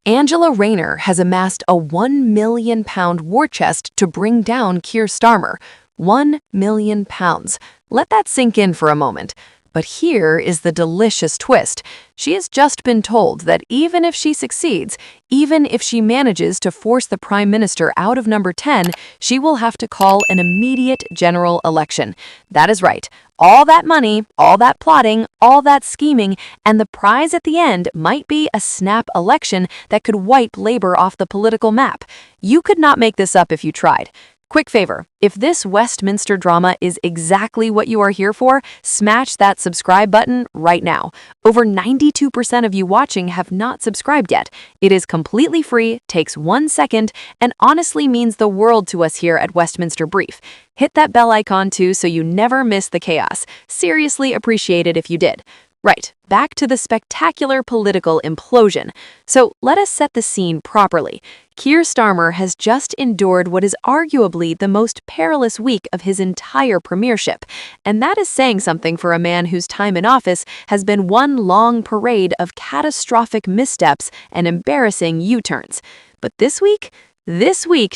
Angela Rayner has amassed a £1 million war chest to bring down Keir Starmer. £1 million. Let that sink in for a moment. But here is the delicious twist. She has just been told that even if she succeeds, even if she manages to force the Prime Minister out of number 10, she will have to call an immediate general election. That is right. All that money, all that plotting, all that scheming, and the prize at the end might be a snap election that could wipe Labour off the political map. You could not make this up if you tried. Quick favor, if this Westminster drama is exactly what you are here for, smash that subscribe button right now. Over 92% of you watching have not subscribed yet. It is completely free, takes 1 second, and honestly means the world to us here at Westminster Brief. Hit that bell icon too so you never miss the chaos. Seriously appreciate it if you did. Right, back to the spectacular political implosion. So let us set the scene properly. Keir Starmer has just endured what is arguably the most perilous week of his entire premiership, and that is saying something for a man whose time in office has been one long parade of catastrophic missteps and embarrassing U-turns. But this week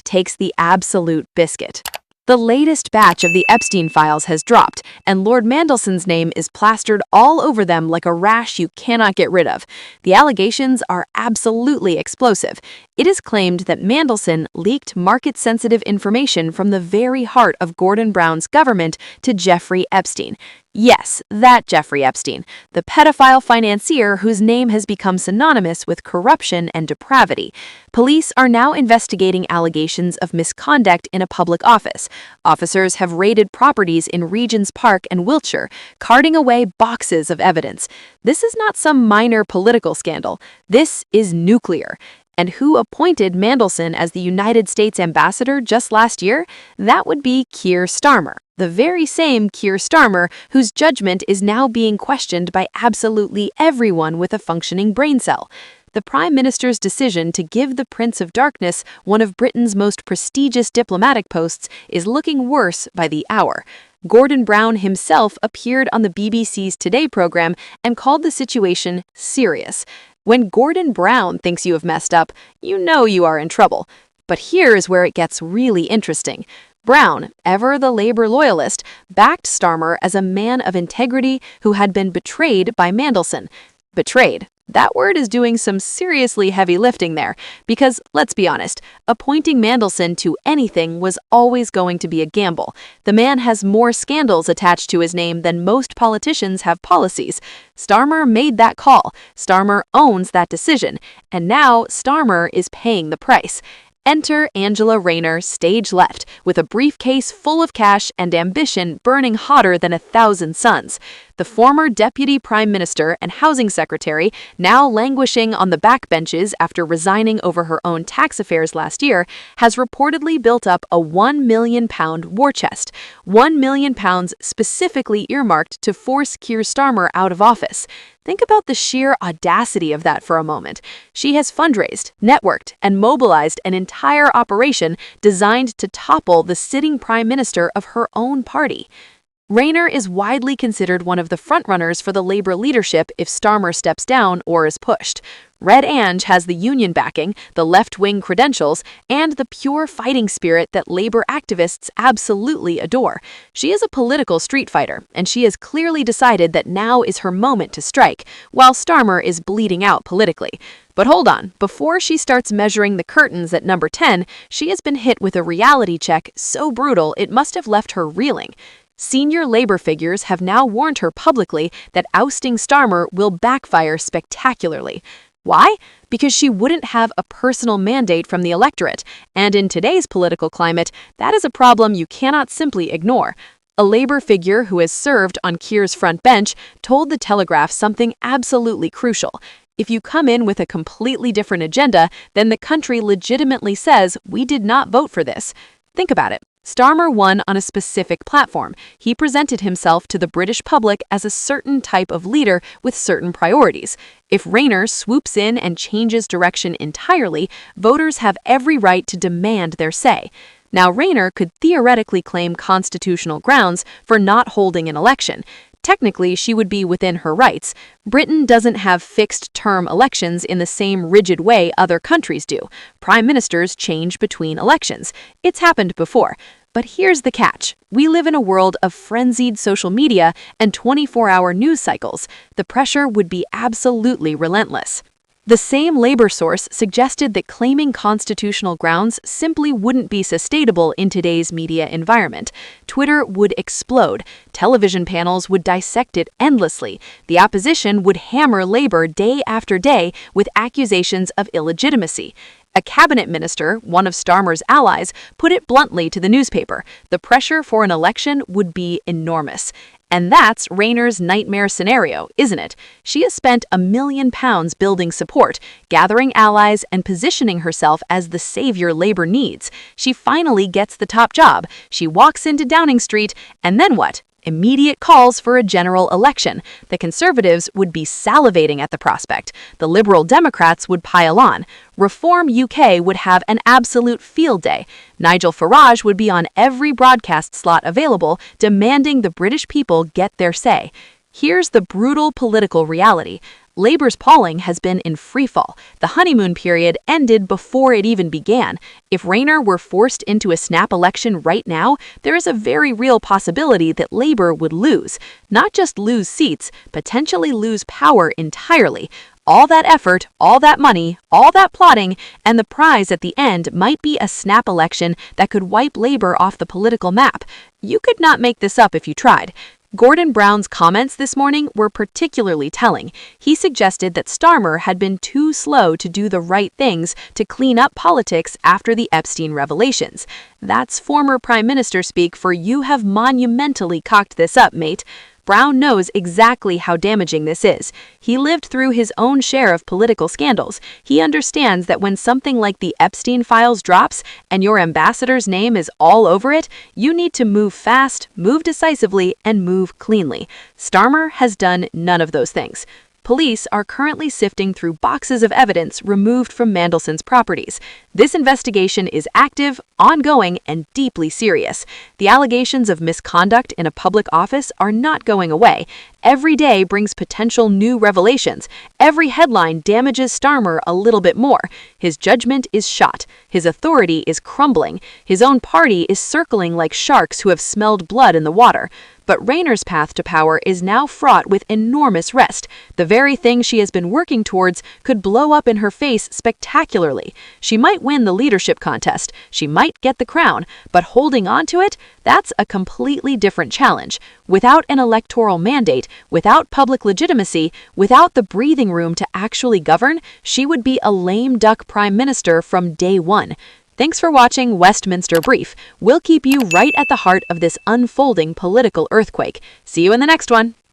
takes the absolute biscuit. The latest batch of the Epstein files has dropped, and Lord Mandelson's name is plastered all over them like a rash you cannot get rid of. The allegations are absolutely explosive. It is claimed that Mandelson leaked market-sensitive information from the very heart of Gordon Brown's government to Jeffrey Epstein. Yes, that Jeffrey Epstein, the pedophile financier whose name has become synonymous with corruption and depravity. Police are now investigating allegations of misconduct in a public office. Officers have raided properties in Regent's Park and Wiltshire, carting away boxes of evidence. This is not some minor political scandal. This is nuclear. And who appointed Mandelson as the United States ambassador just last year? That would be Keir Starmer, the very same Keir Starmer whose judgment is now being questioned by absolutely everyone with a functioning brain cell. The Prime Minister's decision to give the Prince of Darkness one of Britain's most prestigious diplomatic posts is looking worse by the hour. Gordon Brown himself appeared on the BBC's Today program and called the situation serious. When Gordon Brown thinks you have messed up, you know you are in trouble. But here is where it gets really interesting. Brown, ever the Labour loyalist, backed Starmer as a man of integrity who had been betrayed by Mandelson. Betrayed. That word is doing some seriously heavy lifting there, because, let's be honest, appointing Mandelson to anything was always going to be a gamble. The man has more scandals attached to his name than most politicians have policies. Starmer made that call. Starmer owns that decision. And now Starmer is paying the price. Enter Angela Rayner, stage left, with a briefcase full of cash and ambition burning hotter than 1,000 suns. The former Deputy Prime Minister and Housing Secretary, now languishing on the backbenches after resigning over her own tax affairs last year, has reportedly built up a £1 million war chest. £1 million specifically earmarked to force Keir Starmer out of office. Think about the sheer audacity of that for a moment. She has fundraised, networked, and mobilized an entire operation designed to topple the sitting Prime Minister of her own party. Rayner is widely considered one of the frontrunners for the Labour leadership if Starmer steps down or is pushed. Red Ange has the union backing, the left-wing credentials, and the pure fighting spirit that Labour activists absolutely adore. She is a political street fighter, and she has clearly decided that now is her moment to strike, while Starmer is bleeding out politically. But hold on, before she starts measuring the curtains at number 10, she has been hit with a reality check so brutal it must have left her reeling. Senior Labour figures have now warned her publicly that ousting Starmer will backfire spectacularly. Why? Because she wouldn't have a personal mandate from the electorate, and in today's political climate, that is a problem you cannot simply ignore. A Labour figure who has served on Keir's front bench told The Telegraph something absolutely crucial. If you come in with a completely different agenda, then the country legitimately says, "We did not vote for this." Think about it. Starmer won on a specific platform. He presented himself to the British public as a certain type of leader with certain priorities. If Rayner swoops in and changes direction entirely, voters have every right to demand their say. Now, Rayner could theoretically claim constitutional grounds for not holding an election. Technically, she would be within her rights. Britain doesn't have fixed-term elections in the same rigid way other countries do. Prime ministers change between elections. It's happened before. But here's the catch. We live in a world of frenzied social media and 24-hour news cycles. The pressure would be absolutely relentless. The same labor source suggested that claiming constitutional grounds simply wouldn't be sustainable in today's media environment. Twitter would explode. Television panels would dissect it endlessly. The opposition would hammer labor day after day with accusations of illegitimacy. A cabinet minister, one of Starmer's allies, put it bluntly to the newspaper. The pressure for an election would be enormous. And that's Rayner's nightmare scenario, isn't it? She has spent £1 million building support, gathering allies, and positioning herself as the savior labor needs. She finally gets the top job. She walks into Downing Street, and then what? Immediate calls for a general election. The Conservatives would be salivating at the prospect. The Liberal Democrats would pile on. Reform UK would have an absolute field day. Nigel Farage would be on every broadcast slot available, demanding the British people get their say. Here's the brutal political reality. Labour's polling has been in freefall. The honeymoon period ended before it even began. If Rayner were forced into a snap election right now, there is a very real possibility that Labour would lose. Not just lose seats, potentially lose power entirely. All that effort, all that money, all that plotting, and the prize at the end might be a snap election that could wipe Labour off the political map. You could not make this up if you tried. Gordon Brown's comments this morning were particularly telling. He suggested that Starmer had been too slow to do the right things to clean up politics after the Epstein revelations. That's former Prime Minister speak for "you have monumentally cocked this up, mate." Brown knows exactly how damaging this is. He lived through his own share of political scandals. He understands that when something like the Epstein files drops and your ambassador's name is all over it, you need to move fast, move decisively, and move cleanly. Starmer has done none of those things. Police are currently sifting through boxes of evidence removed from Mandelson's properties. This investigation is active, ongoing, and deeply serious. The allegations of misconduct in a public office are not going away. Every day brings potential new revelations. Every headline damages Starmer a little bit more. His judgment is shot. His authority is crumbling. His own party is circling like sharks who have smelled blood in the water. But Rayner's path to power is now fraught with enormous risk. The very thing she has been working towards could blow up in her face spectacularly. She might win the leadership contest, she might get the crown, but holding on to it, that's a completely different challenge. Without an electoral mandate, without public legitimacy, without the breathing room to actually govern, she would be a lame duck prime minister from day one. Thanks for watching Westminster Brief. We'll keep you right at the heart of this unfolding political earthquake. See you in the next one.